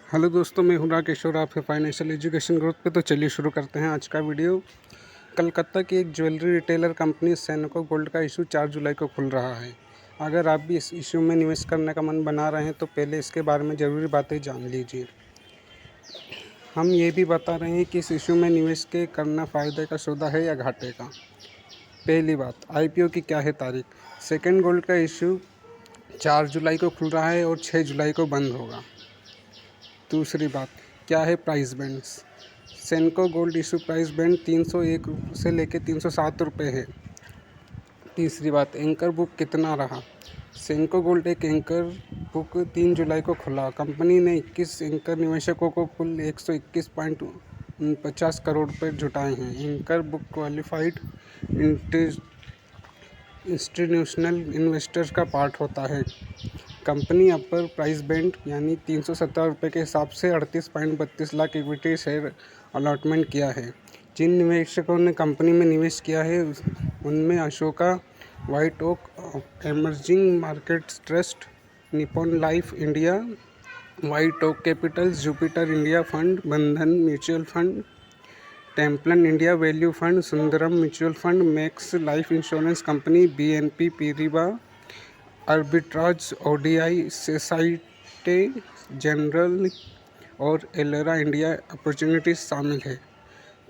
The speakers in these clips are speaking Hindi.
हेलो दोस्तों, मैं हूं राकेश और आपके फाइनेंशियल एजुकेशन ग्रोथ पे। तो चलिए शुरू करते हैं आज का वीडियो। कलकत्ता की एक ज्वेलरी रिटेलर कंपनी सेनको गोल्ड का इशू 4 जुलाई को खुल रहा है। अगर आप भी इस इशू में निवेश करने का मन बना रहे हैं तो पहले इसके बारे में ज़रूरी बातें जान लीजिए। हम ये भी बता रहे हैं कि इस इशू में निवेश के करना फ़ायदे का सौदा है या घाटे का। पहली बात, आईपीओ की क्या है तारीख। सेकेंड गोल्ड का इशू 4 जुलाई को खुल रहा है और 6 जुलाई को बंद होगा। दूसरी बात, क्या है price bands. सेनको gold issue price band 301 से लेकर 307 रुपये है। तीसरी बात, एंकर बुक कितना रहा। सेनको गोल्ड एक एंकर बुक 3 जुलाई को खुला। कंपनी ने 21 एंकर निवेशकों को कुल 121.50 करोड़ रुपये जुटाए हैं। Anchor book qualified institutional investors का पार्ट होता है। कंपनी अपर प्राइस बैंड यानी 317 रुपये के हिसाब से 38.32 लाख इक्विटी शेयर अलॉटमेंट किया है। जिन निवेशकों ने कंपनी में निवेश किया है उनमें Ashoka, White Oak, Emerging Markets Trust, Nippon Life India, White Oak Capitals, Jupiter India Fund, Bandhan Mutual Fund, Templeton India Value Fund, Sundaram Mutual Fund, Max Life Insurance Company, BNP Paribas Arbitrage, ODI Societe Generale और एलेरा इंडिया अपॉर्चुनिटीज शामिल है।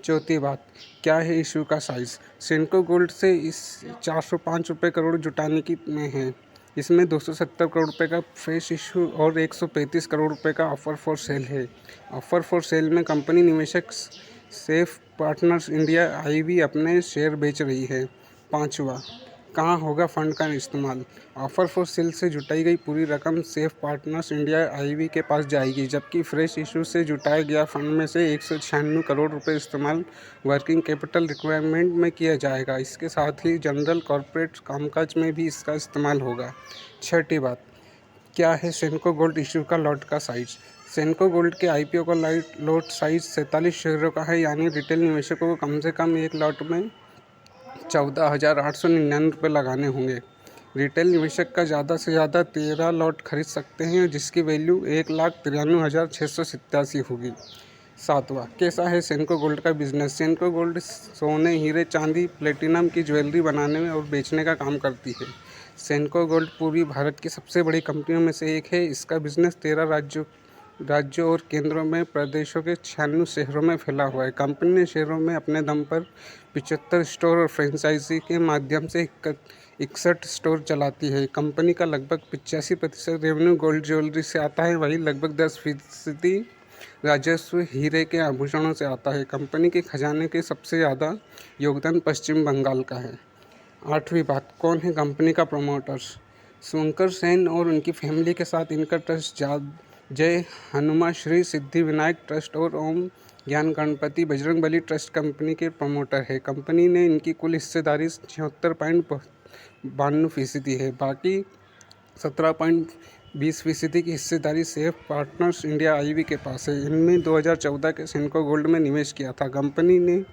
चौथी बात, क्या है इशू का साइज़। सेनको गोल्ड से इस 405 रुपये करोड़ जुटाने की में है। इसमें 270 करोड़ रुपए का फ्रेश इशू और 135 करोड़ रुपए का ऑफर फॉर सेल है। ऑफर फॉर सेल में कंपनी निवेशक सेफ पार्टनर्स इंडिया आईवी अपने शेयर बेच रही है। पाँचवा, कहाँ होगा फंड का इस्तेमाल। ऑफर फॉर सेल से जुटाई गई पूरी रकम सेफ पार्टनर्स इंडिया आईवी के पास जाएगी, जबकि फ्रेश इशू से जुटाया गया फंड में से 196 करोड़ रुपए इस्तेमाल वर्किंग कैपिटल रिक्वायरमेंट में किया जाएगा। इसके साथ ही जनरल कॉरपोरेट कामकाज में भी इसका इस्तेमाल होगा। छठी बात, क्या है सेनको गोल्ड इशू का लॉट का साइज। सेनको गोल्ड के आईपीओ का लॉट साइज 47 शेयरों का है, यानी रिटेल निवेशकों को कम से कम एक लॉट में 14,899 रुपये लगाने होंगे। रिटेल निवेशक का ज़्यादा से ज़्यादा 13 लॉट खरीद सकते हैं, जिसकी वैल्यू 1,93,687 होगी। सातवां, कैसा है सेनको गोल्ड का बिजनेस। सेनको गोल्ड सोने, हीरे, चांदी, प्लेटिनम की ज्वेलरी बनाने में और बेचने का काम करती है। सेनको गोल्ड पूर्वी भारत की सबसे बड़ी कंपनियों में से एक है। इसका बिजनेस 13 राज्यों और केंद्रों में प्रदेशों के 96 शहरों में फैला हुआ है। कंपनी ने शहरों में अपने दम पर 75 स्टोर और फ्रेंचाइजी के माध्यम से 61 स्टोर चलाती है। कंपनी का लगभग 85% रेवेन्यू गोल्ड ज्वेलरी से आता है, वहीं लगभग 10% राजस्व हीरे के आभूषणों से आता है। कंपनी के खजाने के सबसे ज़्यादा योगदान पश्चिम बंगाल का है। आठवीं बात, कौन है कंपनी का प्रमोटर्स। शुभंकर सेन और उनकी फैमिली के साथ इनका ट्रस्ट जय हनुमा श्री सिद्धि विनायक ट्रस्ट और ओम ज्ञान गणपति बजरंगबली ट्रस्ट कंपनी के प्रमोटर है। कंपनी ने इनकी कुल हिस्सेदारी 76.92% है। बाकी 17.20% की हिस्सेदारी सेफ पार्टनर्स इंडिया आईवी के पास है। इनमें 2014 के सेनको गोल्ड में निवेश किया था। कंपनी ने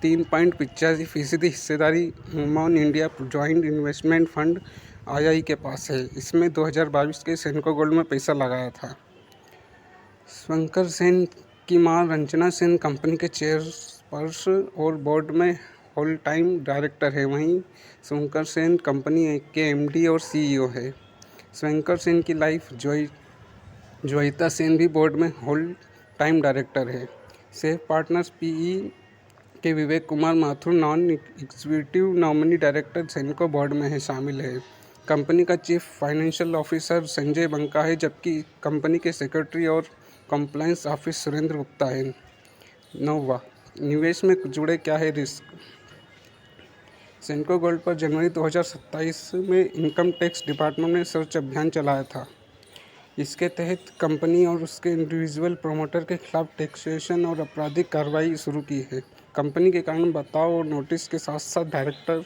3.85% हिस्सेदारी Humayun India joint investment fund आई के पास है। इसमें 2022 के सेनको गोल्ड में पैसा लगाया था। शुभंकर सेन की मां रंजना सेन कंपनी के चेयरपर्सन और बोर्ड में होल टाइम डायरेक्टर है। वहीं शुभंकर सेन कंपनी के एमडी और सीईओ है। शुभंकर सेन की लाइफ ज्वाइता सेन भी बोर्ड में होल टाइम डायरेक्टर है। सेफ पार्टनर्स पीई के Vivek Kumar Mathur non executive nominee director Senco board में शामिल है। कंपनी का chief financial officer Sanjay Banka है, जबकि कंपनी के सेक्रेटरी और कंप्लायंस ऑफिस सुरेंद्र गुप्ता है। नौवां, निवेश में जुड़े क्या है रिस्क। सेनको गोल्ड पर जनवरी 2027 में इनकम टैक्स डिपार्टमेंट ने सर्च अभियान चलाया था। इसके तहत कंपनी और उसके इंडिविजुअल प्रोमोटर के खिलाफ टैक्सेशन और आपराधिक कार्रवाई शुरू की है। कंपनी के कारण बताओ और नोटिस के साथ साथ director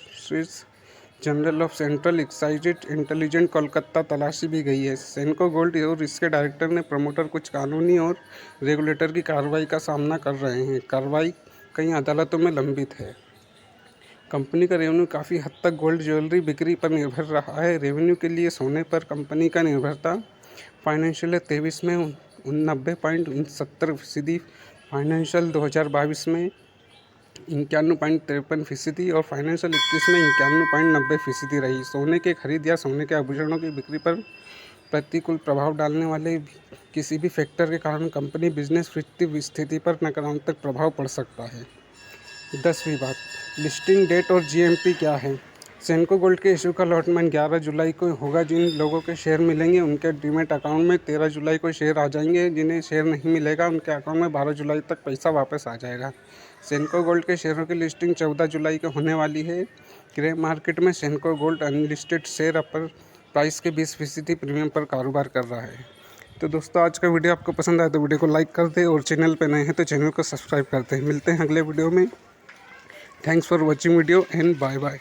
general of central excise intelligence Kolkata तलाशी भी गई है। सेनको गोल्ड और इसके डायरेक्टर ने प्रमोटर कुछ कानूनी और रेगुलेटर की कार्रवाई का सामना कर रहे हैं। कार्रवाई कई अदालतों में लंबित है। कंपनी का रेवेन्यू काफ़ी हद तक गोल्ड ज्वेलरी बिक्री पर निर्भर रहा है। रेवेन्यू के लिए सोने पर कंपनी का निर्भरता फाइनेंशियल 23 में 90.69%, फाइनेंशियल 2022 में 91.53% और फाइनेंशियल 21 में 91.90% रही। सोने के खरीद या सोने के आभूषणों की बिक्री पर प्रतिकूल प्रभाव डालने वाले किसी भी फैक्टर के कारण कंपनी बिजनेस वित्तीय स्थिति पर नकारात्मक प्रभाव पड़ सकता है। 10वीं बात, लिस्टिंग डेट और जीएमपी क्या है। सेनको गोल्ड के इशू का अलॉटमेंट 11 जुलाई को होगा। जिन लोगों के शेयर मिलेंगे उनके डीमैट अकाउंट में 13 जुलाई को शेयर आ जाएंगे। जिन्हें शेयर नहीं मिलेगा उनके अकाउंट में 12 जुलाई तक पैसा वापस आ जाएगा। सेनको गोल्ड के शेयरों की लिस्टिंग 14 जुलाई को होने वाली है। ग्रे मार्केट में सेनको गोल्ड अनलिस्टेड शेयर अपर प्राइस के 20% प्रीमियम पर कारोबार कर रहा है। तो दोस्तों, आज का वीडियो आपको पसंद आया तो वीडियो को लाइक कर दें और चैनल पर नए हैं तो चैनल को सब्सक्राइब करते हैं। मिलते हैं अगले वीडियो में। Thanks for watching video and bye bye.